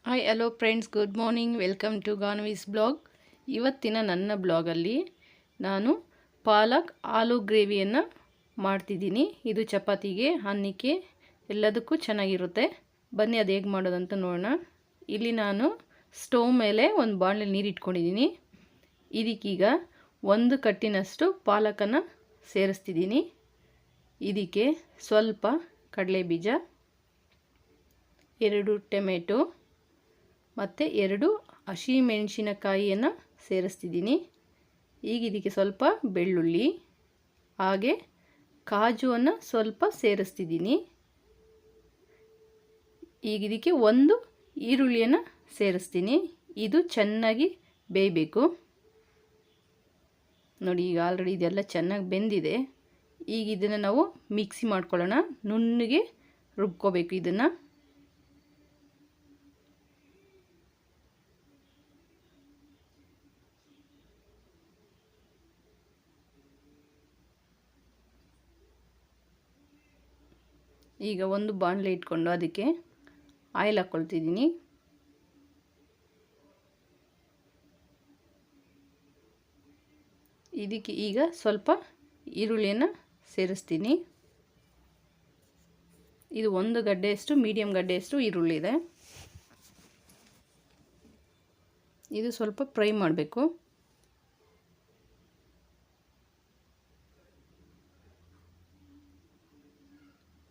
Hi hello friends, good morning. Welcome to ಗಾನ್ವೀಸ್ blog. ಇವತ್ತಿನ ನನ್ನ ಬ್ಲಾಗಲ್ಲಿ ನಾನು ಪಾಲಕ್ ಆಲೂ ಗ್ರೇವಿಯನ್ನು ಮಾಡ್ತಿದ್ದೀನಿ. ಇದು ಚಪಾತಿಗೆ, ಅನ್ನಕ್ಕೆ ಎಲ್ಲದಕ್ಕೂ ಚೆನ್ನಾಗಿರುತ್ತೆ. ಬನ್ನಿ ಅದು ಹೇಗೆ ಮಾಡೋದಂತ ನೋಡೋಣ. ಇಲ್ಲಿ ನಾನು ಸ್ಟವ್ ಮೇಲೆ ಒಂದು ಬಾಣಲೆ ನೀರು ಇಟ್ಕೊಂಡಿದ್ದೀನಿ. ಇದಕ್ಕೀಗ ಒಂದು ಕಟ್ಟಿನಷ್ಟು ಪಾಲಕನ್ನು ಸೇರಿಸ್ತಿದ್ದೀನಿ. ಇದಕ್ಕೆ ಸ್ವಲ್ಪ ಕಡಲೆ ಬೀಜ, 2 ಟೊಮೆಟೊ ಮತ್ತು 2 ಹಸಿಮೆಣಸಿನಕಾಯಿಯನ್ನು ಸೇರಿಸ್ತಿದ್ದೀನಿ. ಈಗ ಇದಕ್ಕೆ ಸ್ವಲ್ಪ ಬೆಳ್ಳುಳ್ಳಿ ಹಾಗೆ ಕಾಜುವನ್ನು ಸ್ವಲ್ಪ ಸೇರಿಸ್ತಿದ್ದೀನಿ. ಈಗ ಇದಕ್ಕೆ 1 ಈರುಳ್ಳಿಯನ್ನು ಸೇರಿಸ್ತೀನಿ. ಇದು ಚೆನ್ನಾಗಿ ಬೇಯಬೇಕು. ನೋಡಿ, ಈಗ ಆಲ್ರೆಡಿ ಇದೆಲ್ಲ ಚೆನ್ನಾಗಿ ಬೆಂದಿದೆ. ಈಗ ಇದನ್ನು ನಾವು ಮಿಕ್ಸಿ ಮಾಡ್ಕೊಳ್ಳೋಣ. ನುಣ್ಣಗೆ ರುಬ್ಕೋಬೇಕು ಇದನ್ನು. ಈಗ ಒಂದು ಬಾಣಲೆ ಇಟ್ಕೊಂಡು ಅದಕ್ಕೆ ಆಯಿಲ್ ಹಾಕ್ಕೊಳ್ತಿದ್ದೀನಿ. ಇದಕ್ಕೆ ಈಗ ಸ್ವಲ್ಪ ಈರುಳ್ಳಿಯನ್ನು ಸೇರಿಸ್ತೀನಿ. ಇದು 1 ಗಡ್ಡೆಯಷ್ಟು, ಮೀಡಿಯಮ್ ಗಡ್ಡೆಯಷ್ಟು ಈರುಳ್ಳಿ ಇದೆ. ಇದು ಸ್ವಲ್ಪ ಫ್ರೈ ಮಾಡಬೇಕು.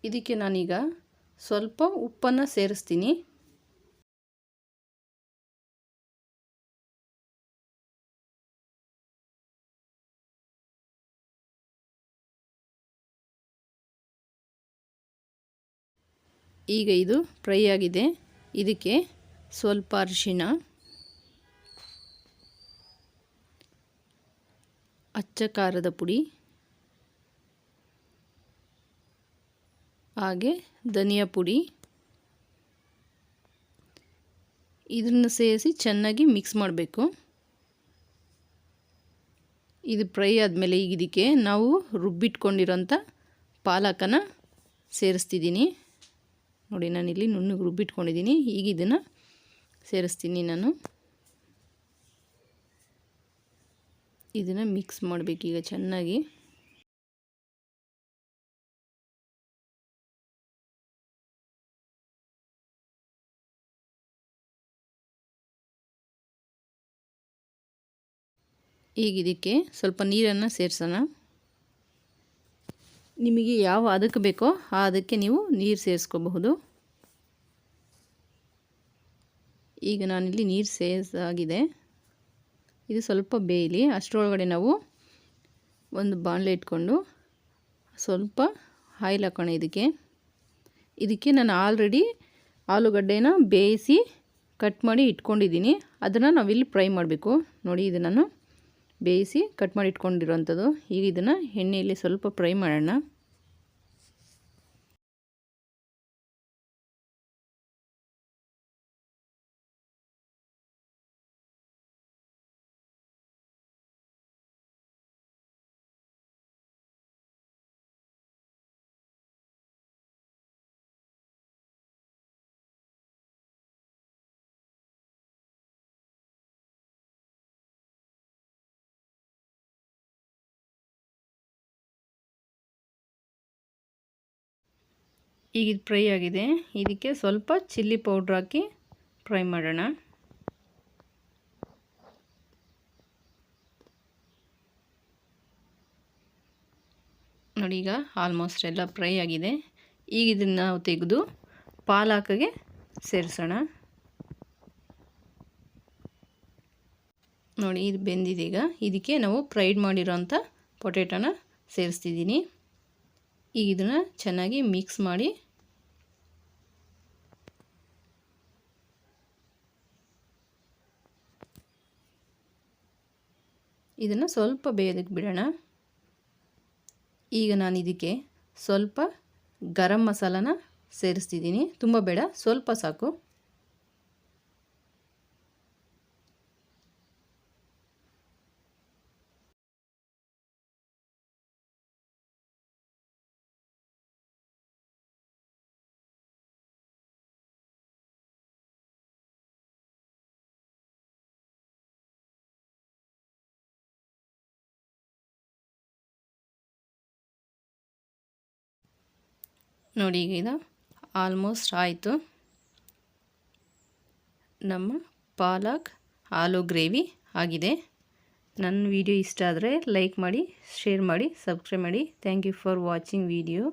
ಇದಕ್ಕೆ ನಾನೀಗ ಸ್ವಲ್ಪ ಉಪ್ಪನ್ನು ಸೇರಿಸ್ತೀನಿ. ಈಗ ಇದು ಫ್ರೈ ಆಗಿದೆ. ಇದಕ್ಕೆ ಸ್ವಲ್ಪ ಅರಿಶಿಣ, ಅಚ್ಚ ಖಾರದ ಪುಡಿ ಹಾಗೆ ಧನಿಯಾ ಪುಡಿ ಇದನ್ನು ಸೇರಿಸಿ ಚೆನ್ನಾಗಿ ಮಿಕ್ಸ್ ಮಾಡಬೇಕು. ಇದು ಫ್ರೈ ಆದಮೇಲೆ ಈಗ ಇದಕ್ಕೆ ನಾವು ರುಬ್ಬಿಟ್ಕೊಂಡಿರೋಂಥ ಪಾಲಕನ್ನು ಸೇರಿಸ್ತಿದ್ದೀನಿ. ನೋಡಿ, ನಾನಿಲ್ಲಿ ನುಣ್ಣಗೆ ರುಬ್ಬಿಟ್ಕೊಂಡಿದ್ದೀನಿ. ಈಗ ಇದನ್ನು ಸೇರಿಸ್ತೀನಿ. ನಾನು ಇದನ್ನು ಮಿಕ್ಸ್ ಮಾಡಬೇಕೀಗ ಚೆನ್ನಾಗಿ. ಈಗ ಇದಕ್ಕೆ ಸ್ವಲ್ಪ ನೀರನ್ನು ಸೇರಿಸೋಣ. ನಿಮಗೆ ಯಾವ ಅದಕ್ಕೆ ಬೇಕೋ ಆ ಅದಕ್ಕೆ ನೀವು ನೀರು ಸೇರಿಸ್ಕೋಬಹುದು. ಈಗ ನಾನಿಲ್ಲಿ ನೀರು ಸೇರಿಸಾಗಿದೆ. ಇದು ಸ್ವಲ್ಪ ಬೇಯಲಿ. ಅಷ್ಟರೊಳಗಡೆ ನಾವು ಒಂದು ಬಾಣಲೆ ಇಟ್ಕೊಂಡು ಸ್ವಲ್ಪ ಆಯಿಲ್ ಹಾಕೋಣ. ಇದಕ್ಕೆ ನಾನು ಆಲ್ರೆಡಿ ಆಲೂಗಡ್ಡೆನ ಬೇಯಿಸಿ ಕಟ್ ಮಾಡಿ ಇಟ್ಕೊಂಡಿದ್ದೀನಿ. ಅದನ್ನು ನಾವಿಲ್ಲಿ ಫ್ರೈ ಮಾಡಬೇಕು. ನೋಡಿ, ಇದು ನಾನು ಬೇಯಿಸಿ ಕಟ್ ಮಾಡಿ ಇಟ್ಕೊಂಡಿರೋವಂಥದ್ದು. ಈಗ ಇದನ್ನು ಎಣ್ಣೆಯಲ್ಲಿ ಸ್ವಲ್ಪ ಫ್ರೈ ಮಾಡೋಣ. ಈಗ ಇದು ಫ್ರೈ ಆಗಿದೆ. ಇದಕ್ಕೆ ಸ್ವಲ್ಪ ಚಿಲ್ಲಿ ಪೌಡ್ರ್ ಹಾಕಿ ಫ್ರೈ ಮಾಡೋಣ. ನೋಡಿ, ಈಗ ಆಲ್ಮೋಸ್ಟ್ ಎಲ್ಲ ಫ್ರೈ ಆಗಿದೆ. ಈಗ ಇದನ್ನು ನಾವು ತೆಗೆದು ಪಾಲಕಿಗೆ ಸೇರಿಸೋಣ. ನೋಡಿ, ಇದು ಬೆಂದಿದೆ. ಈಗ ಇದಕ್ಕೆ ನಾವು ಫ್ರೈಡ್ ಮಾಡಿರೋಂಥ ಪೊಟ್ಯಾಟೋನ ಸೇರಿಸ್ತಿದ್ದೀನಿ. ಈಗ ಇದನ್ನು ಚೆನ್ನಾಗಿ ಮಿಕ್ಸ್ ಮಾಡಿ ಇದನ್ನು ಸ್ವಲ್ಪ ಬೇಯೋದಕ್ಕೆ ಬಿಡೋಣ. ಈಗ ನಾನು ಇದಕ್ಕೆ ಸ್ವಲ್ಪ ಗರಂ ಮಸಾಲಾನ ಸೇರಿಸ್ತಿದ್ದೀನಿ. ತುಂಬ ಬೇಡ, ಸ್ವಲ್ಪ ಸಾಕು. ನೋಡಿ ಈಗ ಇದು ಆಲ್ಮೋಸ್ಟ್ ಆಯಿತು. ನಮ್ಮ ಪಾಲಕ್ ಆಲೂ ಗ್ರೇವಿ ಆಗಿದೆ. ನನ್ನ ವಿಡಿಯೋ ಇಷ್ಟ ಆದರೆ ಲೈಕ್ ಮಾಡಿ, ಶೇರ್ ಮಾಡಿ, ಸಬ್ಸ್ಕ್ರೈಬ್ ಮಾಡಿ. Thank you for watching video.